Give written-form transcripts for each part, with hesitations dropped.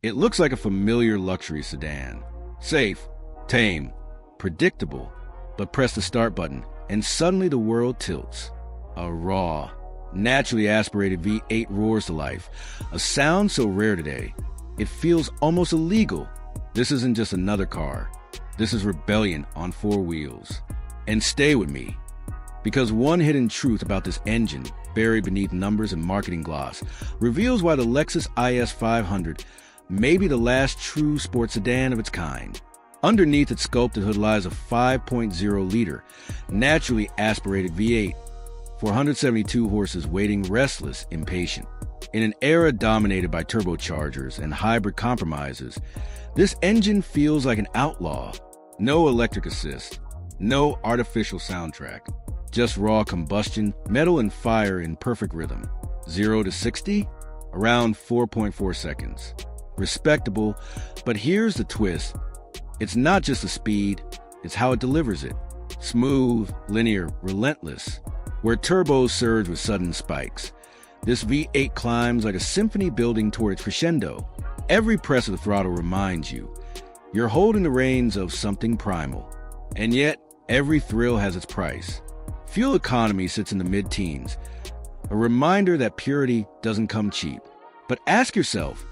It looks like a familiar luxury sedan. Safe, tame, predictable, but press the start button and suddenly the world tilts. A raw, naturally aspirated V8 roars to life, a sound so rare today, it feels almost illegal. This isn't just another car. This is rebellion on four wheels. And stay with me, because one hidden truth about this engine, buried beneath numbers and marketing gloss, reveals why the Lexus IS 500 may be the last true sports sedan of its kind. Underneath its sculpted hood lies a 5.0-liter, naturally aspirated V8, 472 horses waiting restless, impatient. In an era dominated by turbochargers and hybrid compromises, this engine feels like an outlaw. No electric assist, no artificial soundtrack, just raw combustion, metal and fire in perfect rhythm. 0 to 60? Around 4.4 seconds. Respectable, but here's the twist. It's not just the speed, it's how it delivers it. Smooth, linear, relentless. Where turbos surge with sudden spikes, this V8 climbs like a symphony building toward its crescendo. Every press of the throttle reminds you, you're holding the reins of something primal. And yet, every thrill has its price. Fuel economy sits in the mid-teens, a reminder that purity doesn't come cheap. But ask yourself,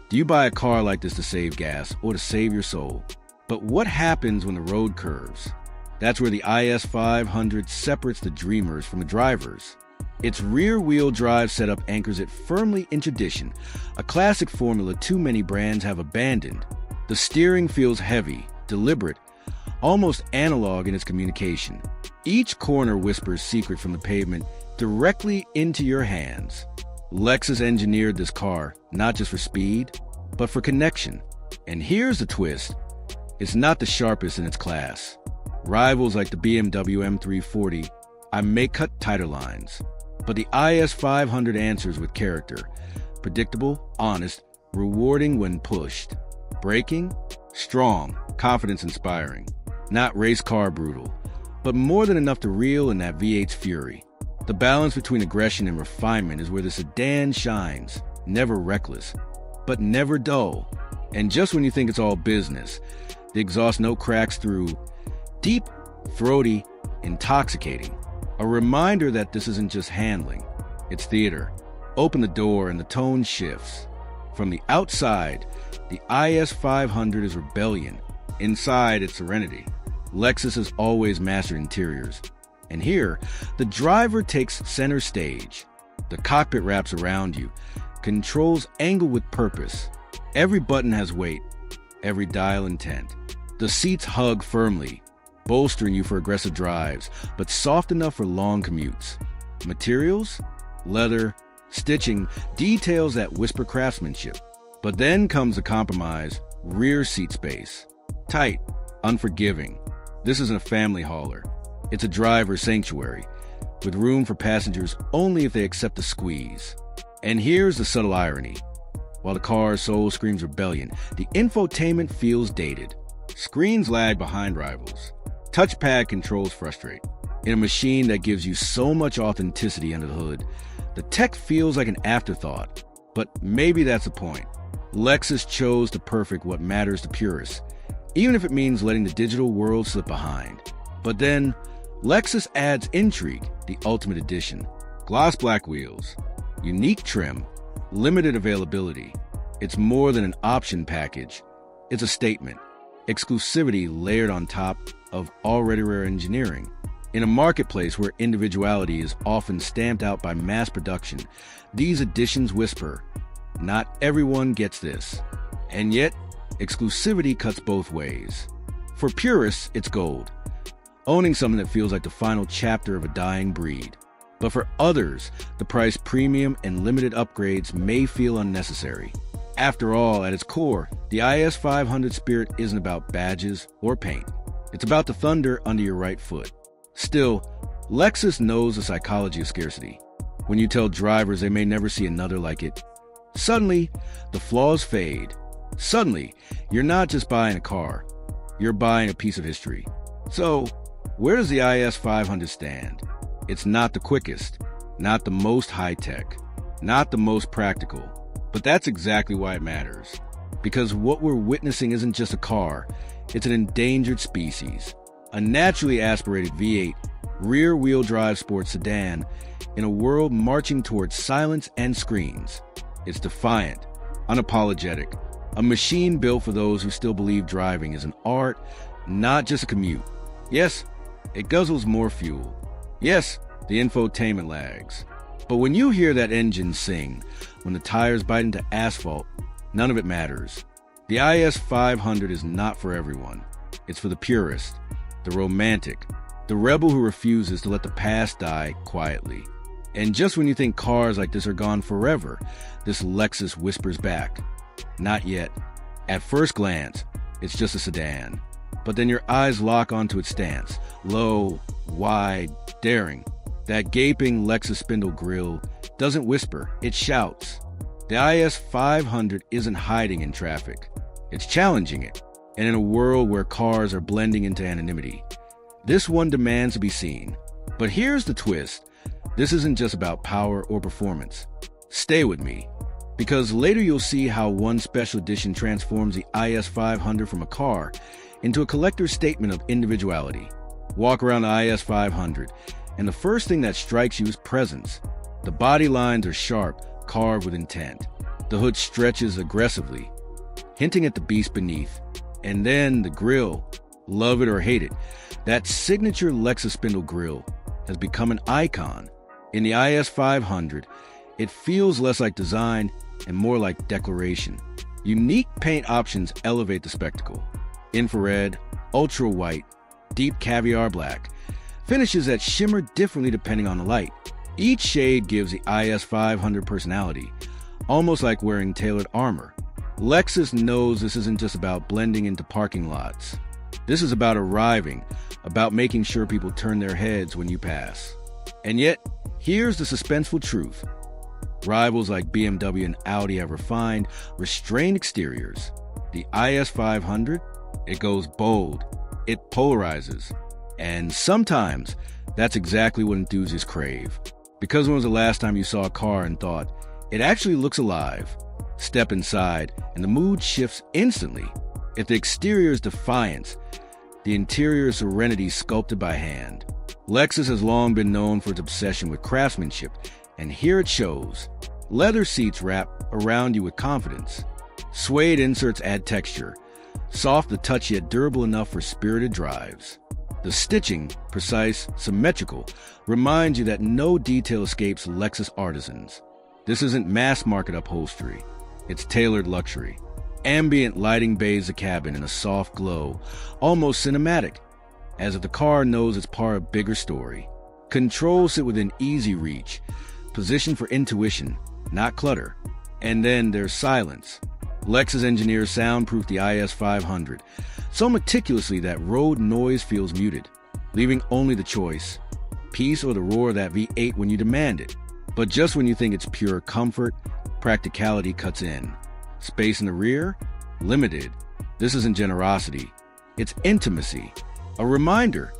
do you buy a car like this to save gas or to save your soul? But what happens when the road curves? That's where the IS 500 separates the dreamers from the drivers. Its rear-wheel drive setup anchors it firmly in tradition, a classic formula too many brands have abandoned. The steering feels heavy, deliberate, almost analog in its communication. Each corner whispers secret from the pavement directly into your hands. Lexus engineered this car not just for speed, but for connection. And here's the twist. It's not the sharpest in its class. Rivals like the BMW M340 may cut tighter lines. But the IS 500 answers with character. Predictable, honest, rewarding when pushed. Braking? Strong, confidence-inspiring. Not race car brutal, but more than enough to reel in that V8's fury. The balance between aggression and refinement is where the sedan shines. Never reckless, but never dull. And just when you think it's all business, the exhaust note cracks through. Deep, throaty, intoxicating. A reminder that this isn't just handling, it's theater. Open the door and the tone shifts. From the outside, the IS 500 is rebellion. Inside, it's serenity. Lexus has always mastered interiors. And here, the driver takes center stage. The cockpit wraps around you, controls angle with purpose. Every button has weight, every dial intent. The seats hug firmly, bolstering you for aggressive drives, but soft enough for long commutes. Materials? Leather, stitching, details that whisper craftsmanship. But then comes the compromise, rear seat space. Tight, unforgiving. This isn't a family hauler. It's a driver's sanctuary, with room for passengers only if they accept the squeeze. And here's the subtle irony. While the car's soul screams rebellion, the infotainment feels dated. Screens lag behind rivals. Touchpad controls frustrate. In a machine that gives you so much authenticity under the hood, the tech feels like an afterthought. But maybe that's the point. Lexus chose to perfect what matters to purists, even if it means letting the digital world slip behind. But then, Lexus adds intrigue, the ultimate edition. Gloss black wheels, unique trim, limited availability. It's more than an option package. It's a statement. Exclusivity layered on top of already rare engineering. In a marketplace where individuality is often stamped out by mass production, these editions whisper, not everyone gets this. And yet, exclusivity cuts both ways. For purists, it's gold, owning something that feels like the final chapter of a dying breed. But for others, the price premium and limited upgrades may feel unnecessary. After all, at its core, the IS 500 spirit isn't about badges or paint. It's about the thunder under your right foot. Still, Lexus knows the psychology of scarcity. When you tell drivers they may never see another like it, suddenly, the flaws fade. Suddenly, you're not just buying a car, you're buying a piece of history. So, where does the IS 500 stand? It's not the quickest, not the most high-tech, not the most practical, but that's exactly why it matters. Because what we're witnessing isn't just a car, it's an endangered species. A naturally aspirated V8 rear-wheel drive sports sedan in a world marching towards silence and screens. It's defiant, unapologetic, a machine built for those who still believe driving is an art, not just a commute. Yes, it guzzles more fuel. Yes, the infotainment lags. But when you hear that engine sing, when the tires bite into asphalt, none of it matters. The IS 500 is not for everyone. It's for the purist, the romantic, the rebel who refuses to let the past die quietly. And just when you think cars like this are gone forever, this Lexus whispers back, not yet. At first glance, it's just a sedan. But then your eyes lock onto its stance, low, wide, daring. That gaping Lexus spindle grille doesn't whisper, it shouts. The IS 500 isn't hiding in traffic. It's challenging it. And in a world where cars are blending into anonymity, this one demands to be seen. But here's the twist. This isn't just about power or performance. Stay with me, because later you'll see how one special edition transforms the IS 500 from a car into a collector's statement of individuality. Walk around the IS 500, and the first thing that strikes you is presence. The body lines are sharp, carved with intent. The hood stretches aggressively, hinting at the beast beneath. And then the grille, love it or hate it, that signature Lexus spindle grille has become an icon. In the IS 500, it feels less like design and more like declaration. Unique paint options elevate the spectacle. Infrared, ultra white, deep caviar black, finishes that shimmer differently depending on the light. Each shade gives the IS 500 personality, almost like wearing tailored armor. Lexus knows this isn't just about blending into parking lots. This is about arriving, about making sure people turn their heads when you pass. And yet, here's the suspenseful truth. Rivals like BMW and Audi have refined, restrained exteriors. The IS 500, it goes bold, it polarizes. And sometimes, that's exactly what enthusiasts crave. Because when was the last time you saw a car and thought, it actually looks alive? Step inside, and the mood shifts instantly. If the exterior is defiance, the interior is serenity sculpted by hand. Lexus has long been known for its obsession with craftsmanship, and here it shows. Leather seats wrap around you with confidence. Suede inserts add texture, soft to touch yet durable enough for spirited drives. The stitching, precise, symmetrical, reminds you that no detail escapes Lexus artisans. This isn't mass-market upholstery. It's tailored luxury. Ambient lighting bathes the cabin in a soft glow, almost cinematic, as if the car knows it's part of a bigger story. Controls sit within easy reach, positioned for intuition, not clutter. And then there's silence. Lexus engineers soundproof the IS 500 so meticulously that road noise feels muted, leaving only the choice, peace or the roar of that V8 when you demand it. But just when you think it's pure comfort, practicality cuts in. Space in the rear? Limited. This isn't generosity. It's intimacy. A reminder,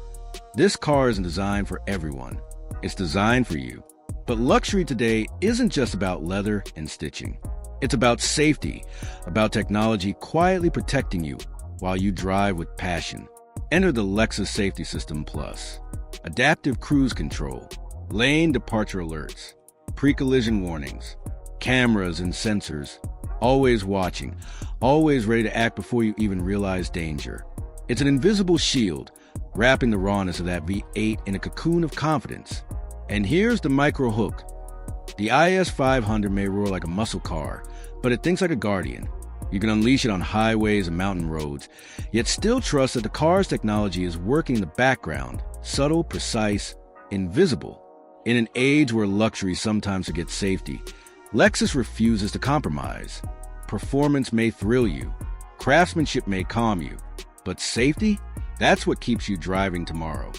this car isn't designed for everyone. It's designed for you. But luxury today isn't just about leather and stitching. It's about safety, about technology quietly protecting you while you drive with passion. Enter the Lexus Safety System Plus. Adaptive cruise control, lane departure alerts, pre-collision warnings, cameras and sensors, always watching, always ready to act before you even realize danger. It's an invisible shield, wrapping the rawness of that V8 in a cocoon of confidence. And here's the micro hook. The IS 500 may roar like a muscle car, but it thinks like a guardian. You can unleash it on highways and mountain roads, yet still trust that the car's technology is working in the background, subtle, precise, invisible. In an age where luxury sometimes forgets safety, Lexus refuses to compromise. Performance may thrill you, craftsmanship may calm you, but safety? That's what keeps you driving tomorrow.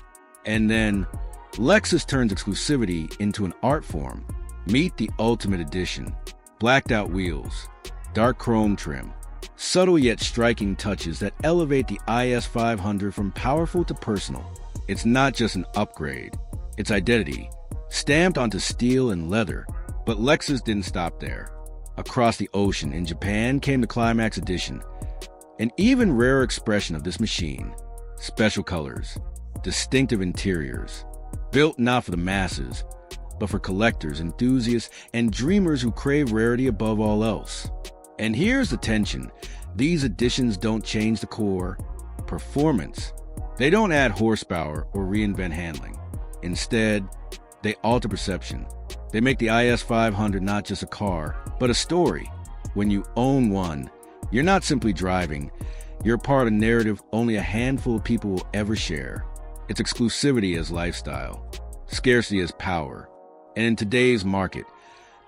And then, Lexus turns exclusivity into an art form. Meet the Ultimate Edition. Blacked out wheels, dark chrome trim, subtle yet striking touches that elevate the IS 500 from powerful to personal. It's not just an upgrade, it's identity, stamped onto steel and leather. But Lexus didn't stop there. Across the ocean in Japan came the Climax Edition, an even rarer expression of this machine. Special colors, distinctive interiors, built not for the masses, but for collectors, enthusiasts, and dreamers who crave rarity above all else. And here's the tension. These editions don't change the core performance. They don't add horsepower or reinvent handling. Instead, they alter perception. They make the IS 500 not just a car, but a story. When you own one, you're not simply driving. You're part of a narrative only a handful of people will ever share. It's exclusivity as lifestyle, scarcity as power. And in today's market,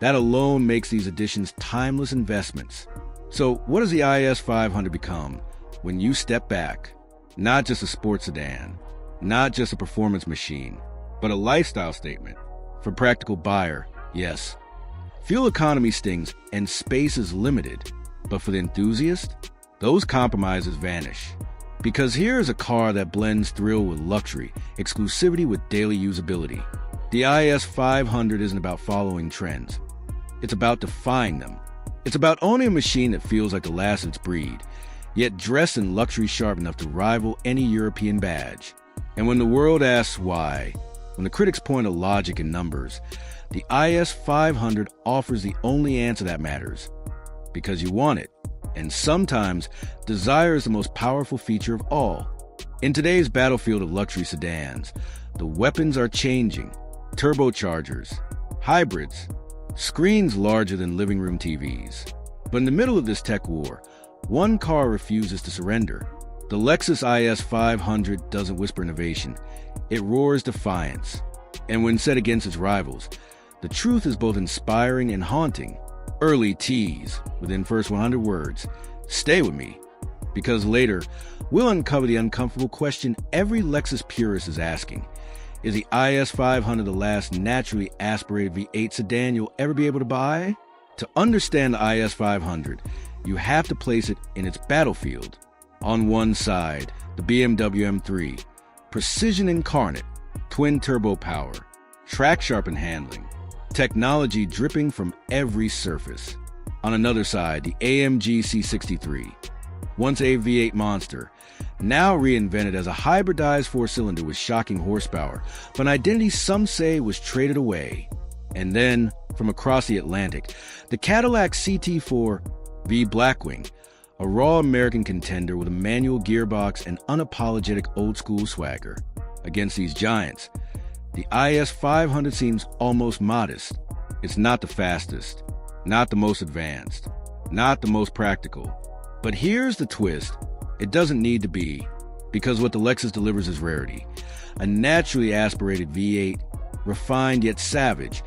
that alone makes these editions timeless investments. So what does the IS 500 become when you step back? Not just a sports sedan, not just a performance machine, but a lifestyle statement. For practical buyer, yes. Fuel economy stings and space is limited. But for the enthusiast, those compromises vanish. Because here is a car that blends thrill with luxury, exclusivity with daily usability. The IS 500 isn't about following trends. It's about defying them. It's about owning a machine that feels like the last of its breed, yet dressed in luxury sharp enough to rival any European badge. And when the world asks why, when the critics point to logic and numbers, the IS 500 offers the only answer that matters. Because you want it. And sometimes, desire is the most powerful feature of all. In today's battlefield of luxury sedans, the weapons are changing. Turbochargers, hybrids, screens larger than living room TVs. But in the middle of this tech war, one car refuses to surrender. The Lexus IS 500 doesn't whisper innovation. It roars defiance. And when set against its rivals, the truth is both inspiring and haunting. Early tease, within first 100 words, stay with me. Because later, we'll uncover the uncomfortable question every Lexus purist is asking. Is the IS 500 the last naturally aspirated V8 sedan you'll ever be able to buy? To understand the IS 500, you have to place it in its battlefield. On one side, the BMW M3, precision incarnate, twin turbo power, track sharpened handling, technology dripping from every surface. On another side, the AMG C63, once a V8 monster, now reinvented as a hybridized four-cylinder with shocking horsepower, but an identity some say was traded away. And then, from across the Atlantic, the Cadillac CT4 V Blackwing, a raw American contender with a manual gearbox and unapologetic old-school swagger. Against these giants, the IS 500 seems almost modest. It's not the fastest, not the most advanced, not the most practical. But here's the twist. It doesn't need to be, because what the Lexus delivers is rarity. A naturally aspirated V8, refined yet savage,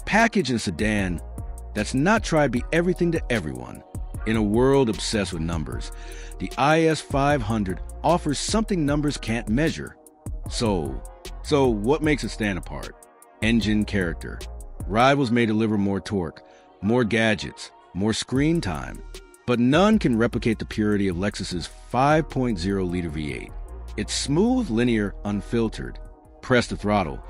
packaged in a sedan that's not tried to be everything to everyone. In a world obsessed with numbers, the IS 500 offers something numbers can't measure. So what makes it stand apart? Engine character. Rivals may deliver more torque, more gadgets, more screen time, but none can replicate the purity of Lexus's 5.0-liter V8. It's smooth, linear, unfiltered. Press the throttle,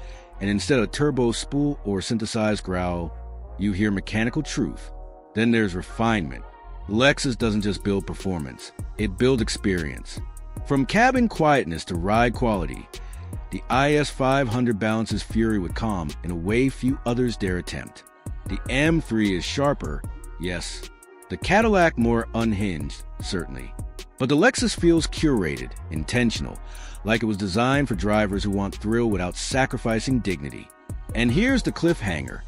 and instead of turbo spool or synthesized growl, you hear mechanical truth. Then there's refinement. Lexus doesn't just build performance, it builds experience. From cabin quietness to ride quality, the IS 500 balances fury with calm in a way few others dare attempt. The M3 is sharper, yes. The Cadillac more unhinged, certainly. But the Lexus feels curated, intentional, like it was designed for drivers who want thrill without sacrificing dignity. And here's the cliffhanger.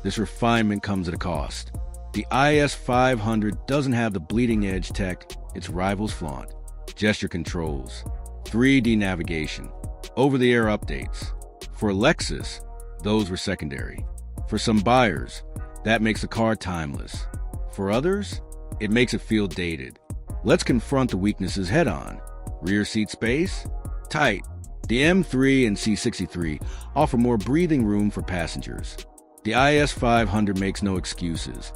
This refinement comes at a cost. The IS 500 doesn't have the bleeding edge tech its rivals flaunt. Gesture controls, 3D navigation, over-the-air updates. For Lexus, those were secondary. For some buyers, that makes the car timeless. For others, it makes it feel dated. Let's confront the weaknesses head-on. Rear seat space? Tight. The M3 and C63 offer more breathing room for passengers. The IS 500 makes no excuses.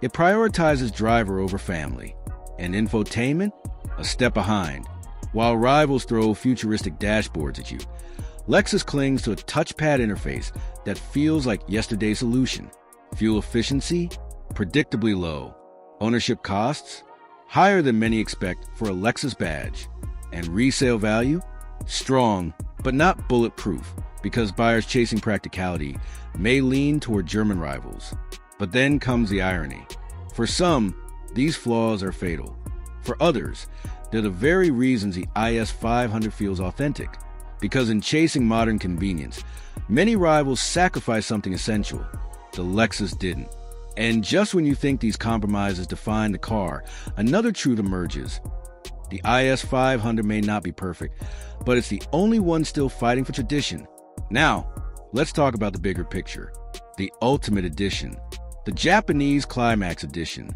It prioritizes driver over family. And infotainment? A step behind. While rivals throw futuristic dashboards at you, Lexus clings to a touchpad interface that feels like yesterday's solution. Fuel efficiency? predictably low. Ownership costs? Higher than many expect for a Lexus badge. And resale value? Strong, but not bulletproof, because buyers chasing practicality may lean toward German rivals. But then comes the irony. For some, these flaws are fatal. For others, they're the very reasons the IS 500 feels authentic. Because in chasing modern convenience, many rivals sacrifice something essential. The Lexus didn't. And just when you think these compromises define the car, another truth emerges. The IS 500 may not be perfect, but it's the only one still fighting for tradition. Now, let's talk about the bigger picture. The Ultimate Edition. The Japanese Climax Edition.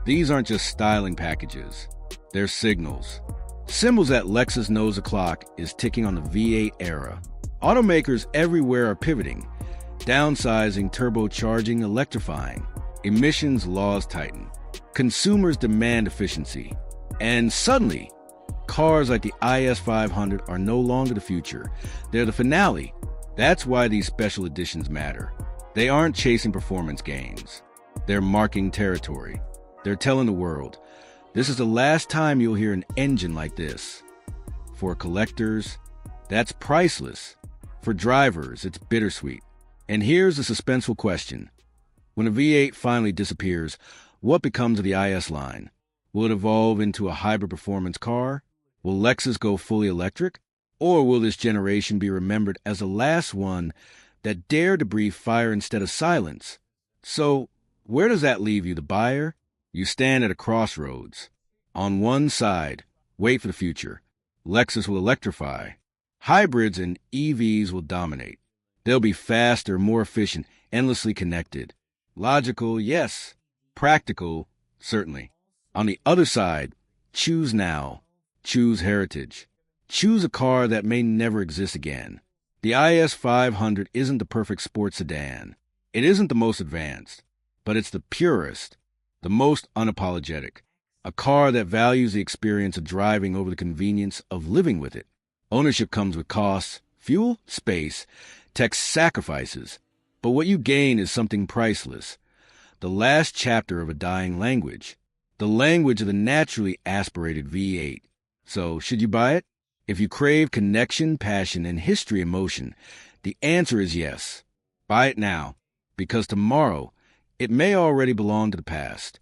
These aren't just styling packages. They're signals. Symbols that Lexus knows the clock is ticking on the V8 era. Automakers everywhere are pivoting. Downsizing, turbocharging, electrifying. Emissions laws tighten. Consumers demand efficiency. And suddenly, cars like the IS 500 are no longer the future. They're the finale. That's why these special editions matter. They aren't chasing performance gains. They're marking territory. They're telling the world, this is the last time you'll hear an engine like this. For collectors, that's priceless. For drivers, it's bittersweet. And here's the suspenseful question. When a V8 finally disappears, what becomes of the IS line? Will it evolve into a hybrid performance car? Will Lexus go fully electric? Or will this generation be remembered as the last one that dared to breathe fire instead of silence? So, where does that leave you, the buyer? You stand at a crossroads. On one side, wait for the future. Lexus will electrify. Hybrids and EVs will dominate. They'll be faster, more efficient, endlessly connected. Logical, yes. Practical, certainly. On the other side, choose now. Choose heritage. Choose a car that may never exist again. The IS 500 isn't the perfect sports sedan. It isn't the most advanced, but it's the purest, the most unapologetic. A car that values the experience of driving over the convenience of living with it. Ownership comes with costs, fuel, space, tech sacrifices. But what you gain is something priceless. The last chapter of a dying language. The language of the naturally aspirated V8. So, should you buy it? If you crave connection, passion, and history emotion, the answer is yes. Buy it now, because tomorrow, it may already belong to the past.